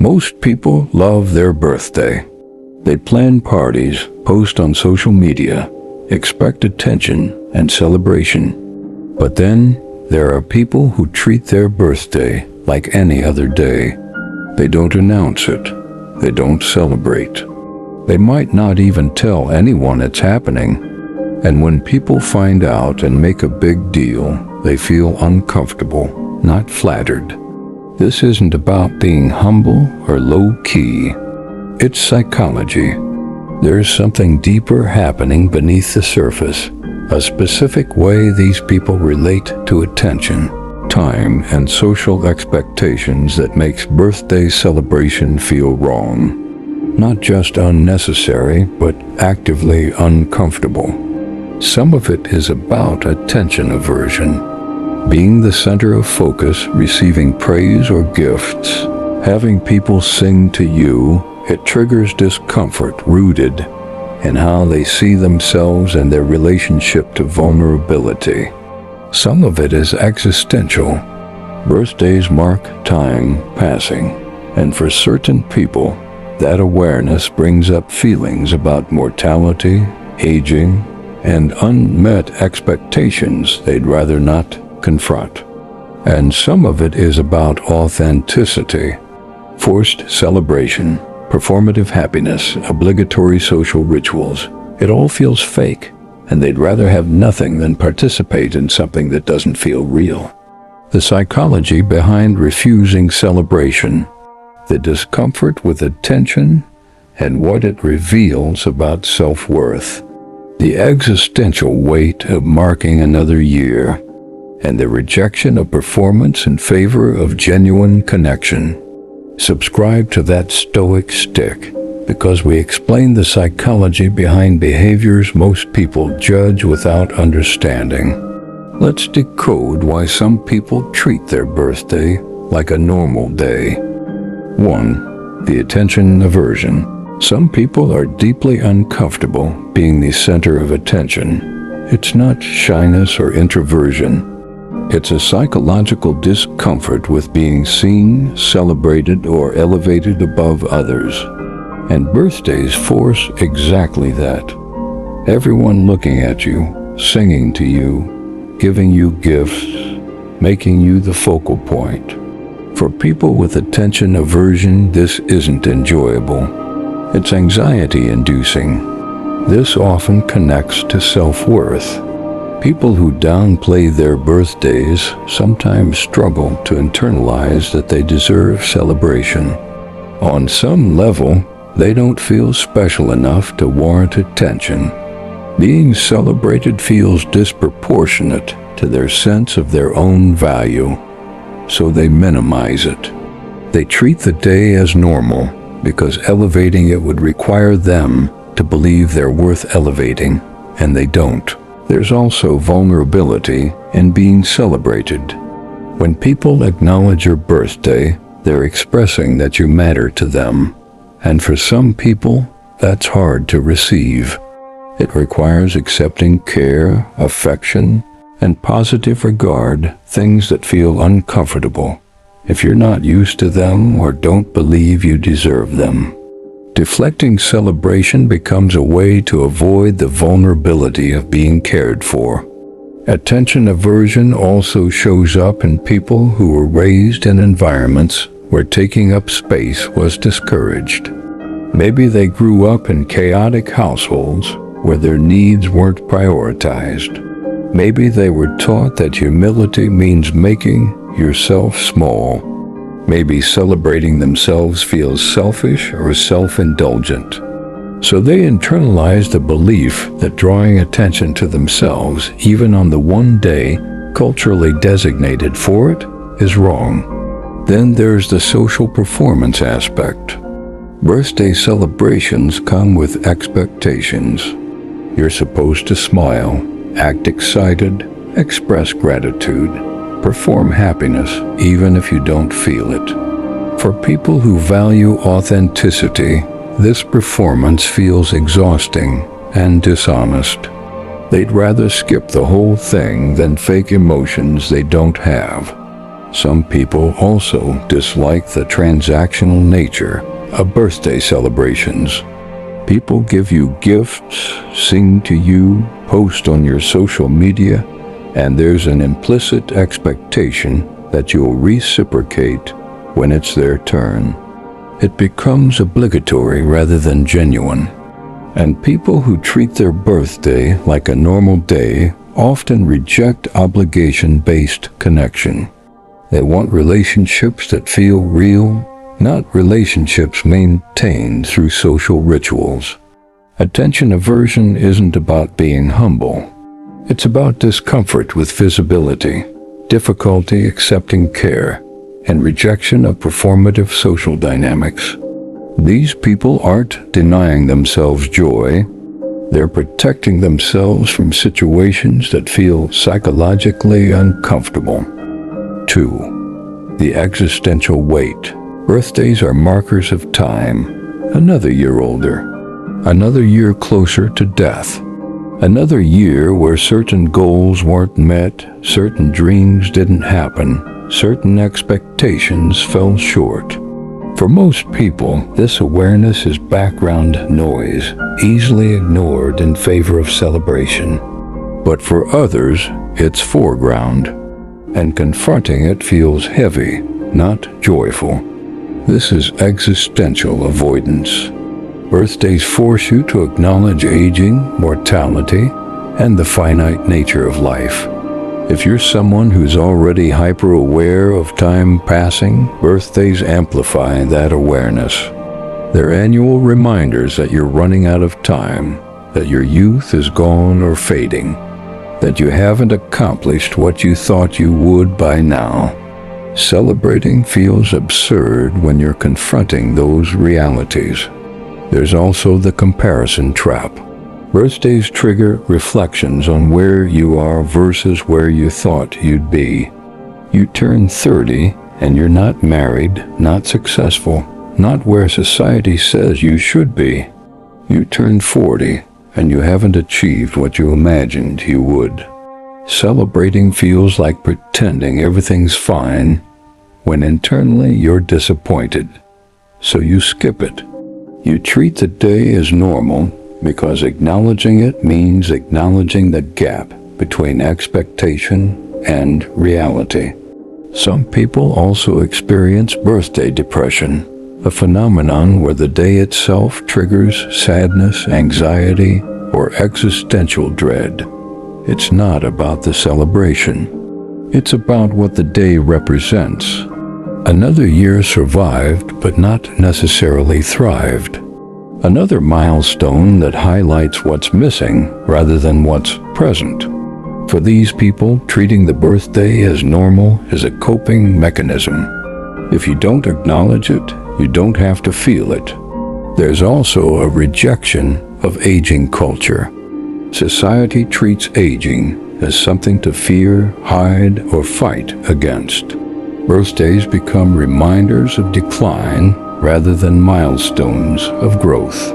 Most people love their birthday. They plan parties, post on social media, expect attention and celebration. But then there are people who treat their birthday like any other day. They don't announce it. They don't celebrate. They might not even tell anyone it's happening. And when people find out and make a big deal, they feel uncomfortable, not flattered. This isn't about being humble or low-key. It's psychology. There's something deeper happening beneath the surface, a specific way these people relate to attention, time, and social expectations that makes birthday celebration feel wrong. Not just unnecessary, but actively uncomfortable. Some of it is about attention aversion. Being the center of focus, receiving praise or gifts, having people sing to you, it triggers discomfort rooted in how they see themselves and their relationship to vulnerability. Some of it is existential. Birthdays mark time passing, and for certain people, that awareness brings up feelings about mortality, aging, and unmet expectations they'd rather not confront. And some of it is about authenticity, forced celebration, performative happiness, obligatory social rituals. It all feels fake, and they'd rather have nothing than participate in something that doesn't feel real. The psychology behind refusing celebration, the discomfort with attention, and what it reveals about self-worth. The existential weight of marking another year, and the rejection of performance in favor of genuine connection. Subscribe to that stoic stick, because we explain the psychology behind behaviors most people judge without understanding. Let's decode why some people treat their birthday like a normal day. 1. The attention aversion. Some people are deeply uncomfortable being the center of attention. It's not shyness or introversion. It's a psychological discomfort with being seen, celebrated, or elevated above others. And birthdays force exactly that. Everyone looking at you, singing to you, giving you gifts, making you the focal point. For people with attention aversion, this isn't enjoyable. It's anxiety-inducing. This often connects to self-worth. People who downplay their birthdays sometimes struggle to internalize that they deserve celebration. On some level, they don't feel special enough to warrant attention. Being celebrated feels disproportionate to their sense of their own value, so they minimize it. They treat the day as normal because elevating it would require them to believe they're worth elevating, and they don't. There's also vulnerability in being celebrated. When people acknowledge your birthday, they're expressing that you matter to them. And for some people, that's hard to receive. It requires accepting care, affection, and positive regard, things that feel uncomfortable if you're not used to them or don't believe you deserve them. Deflecting celebration becomes a way to avoid the vulnerability of being cared for. Attention aversion also shows up in people who were raised in environments where taking up space was discouraged. Maybe they grew up in chaotic households where their needs weren't prioritized. Maybe they were taught that humility means making yourself small. Maybe celebrating themselves feels selfish or self-indulgent. So they internalize the belief that drawing attention to themselves, even on the one day culturally designated for it, is wrong. Then there's the social performance aspect. Birthday celebrations come with expectations. You're supposed to smile, act excited, express gratitude, perform happiness even if you don't feel it. For people who value authenticity, this performance feels exhausting and dishonest. They'd rather skip the whole thing than fake emotions they don't have. Some people also dislike the transactional nature of birthday celebrations. People give you gifts, sing to you, post on your social media, and there's an implicit expectation that you'll reciprocate when it's their turn. It becomes obligatory rather than genuine. And people who treat their birthday like a normal day often reject obligation-based connection. They want relationships that feel real, not relationships maintained through social rituals. Attention aversion isn't about being humble. It's about discomfort with visibility, difficulty accepting care, and rejection of performative social dynamics. These people aren't denying themselves joy. They're protecting themselves from situations that feel psychologically uncomfortable. 2. The existential weight. Birthdays are markers of time. Another year older. Another year closer to death. Another year where certain goals weren't met, certain dreams didn't happen, certain expectations fell short. For most people, this awareness is background noise, easily ignored in favor of celebration. But for others, it's foreground, and confronting it feels heavy, not joyful. This is existential avoidance. Birthdays force you to acknowledge aging, mortality, and the finite nature of life. If you're someone who's already hyper-aware of time passing, birthdays amplify that awareness. They're annual reminders that you're running out of time, that your youth is gone or fading, that you haven't accomplished what you thought you would by now. Celebrating feels absurd when you're confronting those realities. There's also the comparison trap. Birthdays trigger reflections on where you are versus where you thought you'd be. You turn 30 and you're not married, not successful, not where society says you should be. You turn 40 and you haven't achieved what you imagined you would. Celebrating feels like pretending everything's fine when internally you're disappointed. So you skip it. You treat the day as normal because acknowledging it means acknowledging the gap between expectation and reality. Some people also experience birthday depression, a phenomenon where the day itself triggers sadness, anxiety, or existential dread. It's not about the celebration. It's about what the day represents. Another year survived, but not necessarily thrived. Another milestone that highlights what's missing rather than what's present. For these people, treating the birthday as normal is a coping mechanism. If you don't acknowledge it, you don't have to feel it. There's also a rejection of aging culture. Society treats aging as something to fear, hide, or fight against. Birthdays become reminders of decline rather than milestones of growth.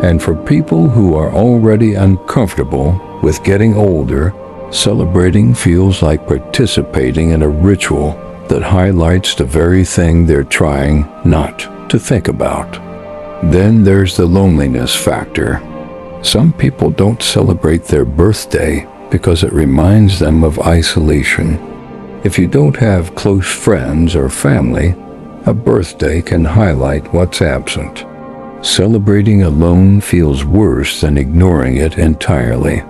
And for people who are already uncomfortable with getting older, celebrating feels like participating in a ritual that highlights the very thing they're trying not to think about. Then there's the loneliness factor. Some people don't celebrate their birthday because it reminds them of isolation. If you don't have close friends or family, a birthday can highlight what's absent. Celebrating alone feels worse than ignoring it entirely.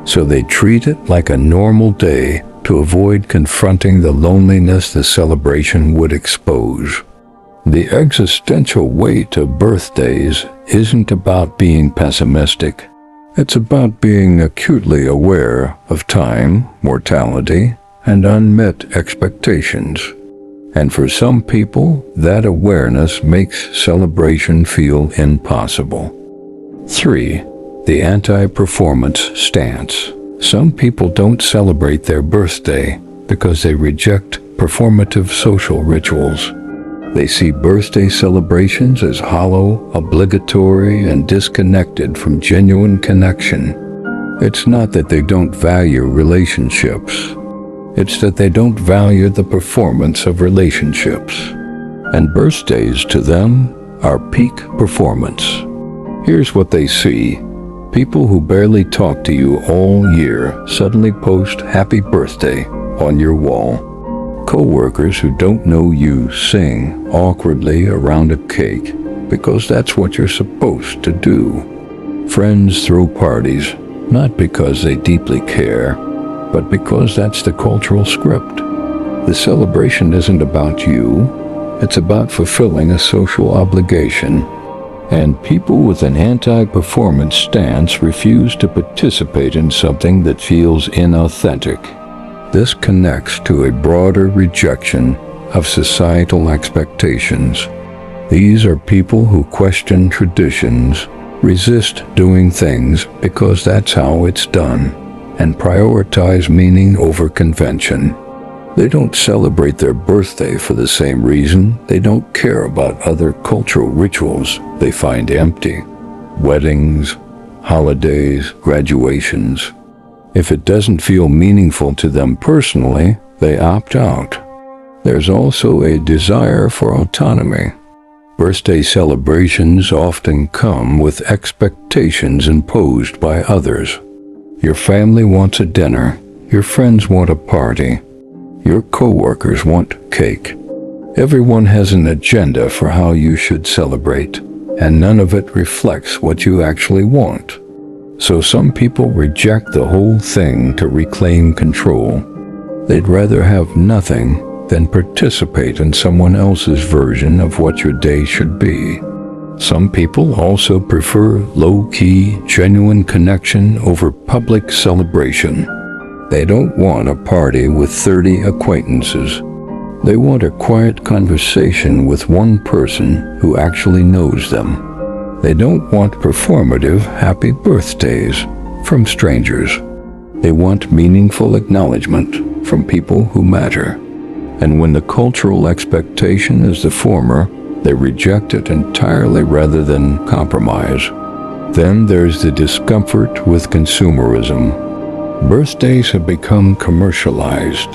So they treat it like a normal day to avoid confronting the loneliness the celebration would expose. The existential weight of birthdays isn't about being pessimistic. It's about being acutely aware of time, mortality, and unmet expectations. And for some people, that awareness makes celebration feel impossible. 3. The anti-performance stance. Some people don't celebrate their birthday because they reject performative social rituals. They see birthday celebrations as hollow, obligatory, and disconnected from genuine connection. It's not that they don't value relationships. It's that they don't value the performance of relationships. And birthdays to them are peak performance. Here's what they see. People who barely talk to you all year suddenly post happy birthday on your wall. Co-workers who don't know you sing awkwardly around a cake because that's what you're supposed to do. Friends throw parties, not because they deeply care, but because that's the cultural script. The celebration isn't about you, it's about fulfilling a social obligation. And people with an anti-performance stance refuse to participate in something that feels inauthentic. This connects to a broader rejection of societal expectations. These are people who question traditions, resist doing things because that's how it's done, and prioritize meaning over convention. They don't celebrate their birthday for the same reason. They don't care about other cultural rituals they find empty. Weddings, holidays, graduations. If it doesn't feel meaningful to them personally, they opt out. There's also a desire for autonomy. Birthday celebrations often come with expectations imposed by others. Your family wants a dinner, your friends want a party, your co-workers want cake. Everyone has an agenda for how you should celebrate, and none of it reflects what you actually want. So some people reject the whole thing to reclaim control. They'd rather have nothing than participate in someone else's version of what your day should be. Some people also prefer low-key, genuine connection over public celebration. They don't want a party with 30 acquaintances. They want a quiet conversation with one person who actually knows them. They don't want performative happy birthdays from strangers. They want meaningful acknowledgement from people who matter. And when the cultural expectation is the former, they reject it entirely rather than compromise. Then there's the discomfort with consumerism. Birthdays have become commercialized.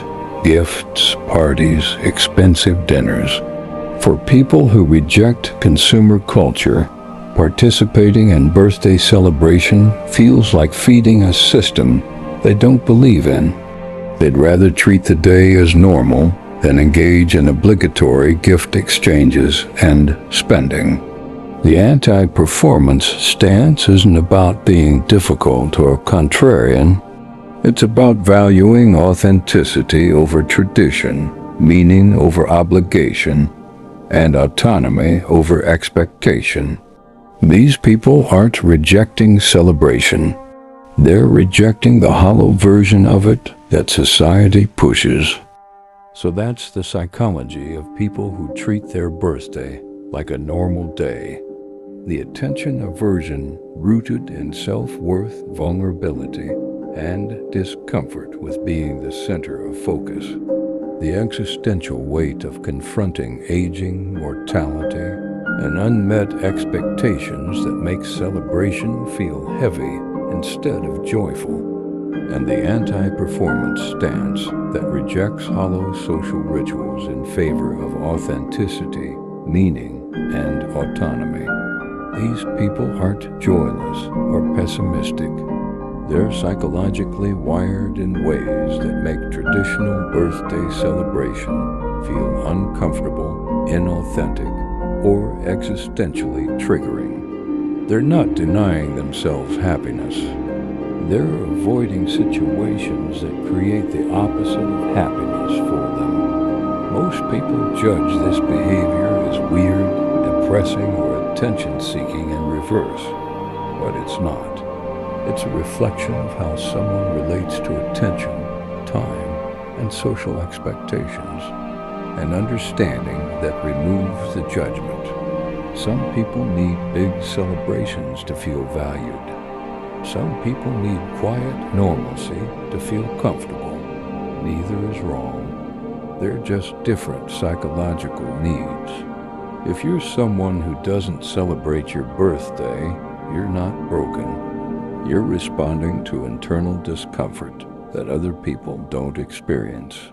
Gifts, parties, expensive dinners. For people who reject consumer culture, participating in birthday celebration feels like feeding a system they don't believe in. They'd rather treat the day as normal than engage in obligatory gift exchanges and spending. The anti-performance stance isn't about being difficult or contrarian. It's about valuing authenticity over tradition, meaning over obligation, and autonomy over expectation. These people aren't rejecting celebration. They're rejecting the hollow version of it that society pushes. So that's the psychology of people who treat their birthday like a normal day. The attention aversion rooted in self-worth, vulnerability, and discomfort with being the center of focus. The existential weight of confronting aging, mortality, and unmet expectations that make celebration feel heavy instead of joyful. And the anti-performance stance that rejects hollow social rituals in favor of authenticity, meaning, and autonomy. These people aren't joyless or pessimistic. They're psychologically wired in ways that make traditional birthday celebration feel uncomfortable, inauthentic, or existentially triggering. They're not denying themselves happiness. They're avoiding situations that create the opposite of happiness for them. Most people judge this behavior as weird, depressing, or attention-seeking in reverse, but it's not. It's a reflection of how someone relates to attention, time, and social expectations, an understanding that removes the judgment. Some people need big celebrations to feel valued. Some people need quiet normalcy to feel comfortable. Neither is wrong. They're just different psychological needs. If you're someone who doesn't celebrate your birthday, you're not broken. You're responding to internal discomfort. that other people don't experience.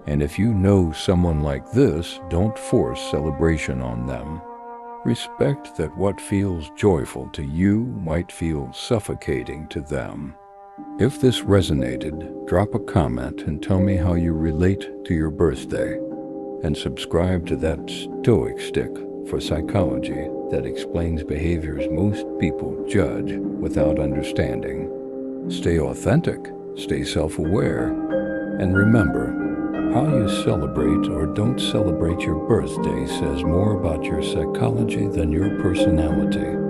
And if you know someone like this, don't force celebration on them. Respect that what feels joyful to you might feel suffocating to them. If this resonated, drop a comment and tell me how you relate to your birthday. And subscribe to that Stoic Stick for psychology that explains behaviors most people judge without understanding. Stay authentic, stay self-aware, and remember, how you celebrate or don't celebrate your birthday says more about your psychology than your personality.